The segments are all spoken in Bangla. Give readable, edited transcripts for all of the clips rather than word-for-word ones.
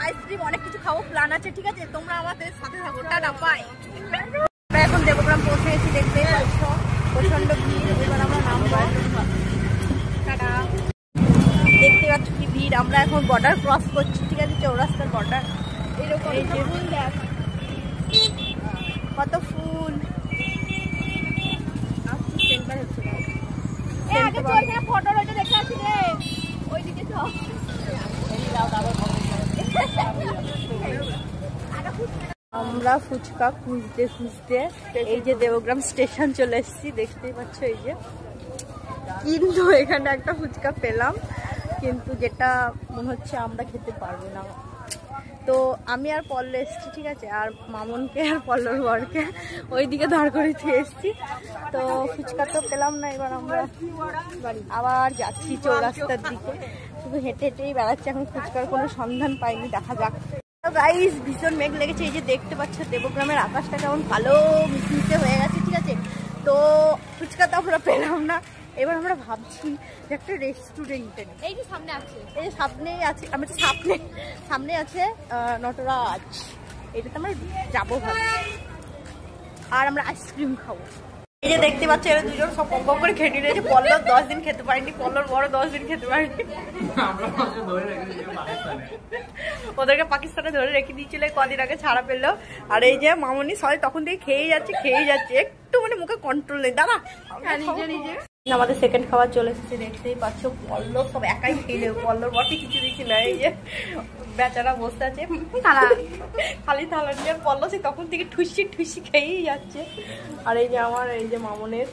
আইসক্রিম অনেক কিছু খাবো প্ল্যান আছে, ঠিক আছে? তোমরা আমাদের সাথে থাকো। Tata bye. আমরা এখন দেবগ্রাম পৌঁছে গেছি, দেখতেই পাচ্ছ প্রচন্ড ভিড়। এবার আমরা নামবো। টাটা। দেখতে পাচ্ছ কি ভিড়। আমরা এখন বর্ডার ক্রস করছি, ঠিক আছে? চৌরাস্তার বর্ডার। এরকম এই যে ফুল দেখ, কত ফুল। ফটো রয়েছে, দেখে আসি রে ওইদিকে। আমরা ফুচকা খুঁজতে খুঁজতে এই যে দেবগ্রাম স্টেশন চলে এসেছি, দেখতেই পাচ্ছ এই যে। কিন্তু এখানে একটা ফুচকা পেলাম, কিন্তু যেটা মনে হচ্ছে আমরা খেতে পারবো না। তো আমি আর পল্ল এসেছি, ঠিক আছে? আর মামনকে আর পল্লর বরকে ওইদিকে দাঁড় করে দিয়ে এসেছি। তো ফুচকা তো পেলাম না। এবার আমরা আবার যাচ্ছি চৌরাস্তার দিকে। শুধু হেঁটে হেঁটেই বেড়াচ্ছি, এখন ফুচকার কোনো সন্ধান পাইনি। দেখা যাক। গাইস ভীষণ মেঘ লেগেছে, এই যে দেখতে পাচ্ছ দেবগ্রামের আকাশটা কেমন ভালো মিশমিশে হয়ে গেছে, ঠিক আছে? তো ফুচকা তো আমরা পেলাম না। এবার আমরা ভাবছি যে একটা রেস্টুরেন্টে, এই যে সামনে আছে, এই যে সামনেই আছে, আমাদের সামনে আছে নটরাজ। এটাতে আমরা যাবো ভাবছি, আর আমরা আইসক্রিম খাবো। এই যে দেখতে পাচ্ছ এরা দুজন সব কম কম করে খেয়ে নিয়েছে। পল্লব 10 দিন খেতে পারেনি, পল্লর বড় 10 দিন খেতে পারেনি। ওদেরকে পাকিস্তানে ধরে রেখে দিয়েছিল, কদিন আগে ছাড়া পেলো। আর এই যে মামনি সবাই তখন থেকে খেয়েই যাচ্ছে, একটু মানে মুখে কন্ট্রোল নেই। দাদা নিজে আমাদের সেকেন্ড খাবার চলে এসেছে, দেখতেই পাচ্ছ। পল্লব সব একাই খেয়ে নেবে, পল্লর বটে কিছু দিচ্ছি না। এই যে বেচারা বসে আছে খালি থালা নিয়ে, আর পল্লব সে তখন থেকে ঠুসি খেয়েই যাচ্ছে। আর এই যে আমার, এই যে মামনের,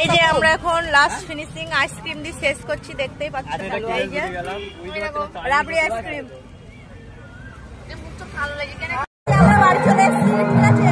এই যে আমরা এখন লাস্ট ফিনিশিং আইসক্রিম দিয়ে শেষ করছি, দেখতেই পাচ্ছ। এই যে রাবড়ি আইসক্রিম। ভালো লাগে। আমরা বাড়ি চলে এসেছি, ঠিক আছে?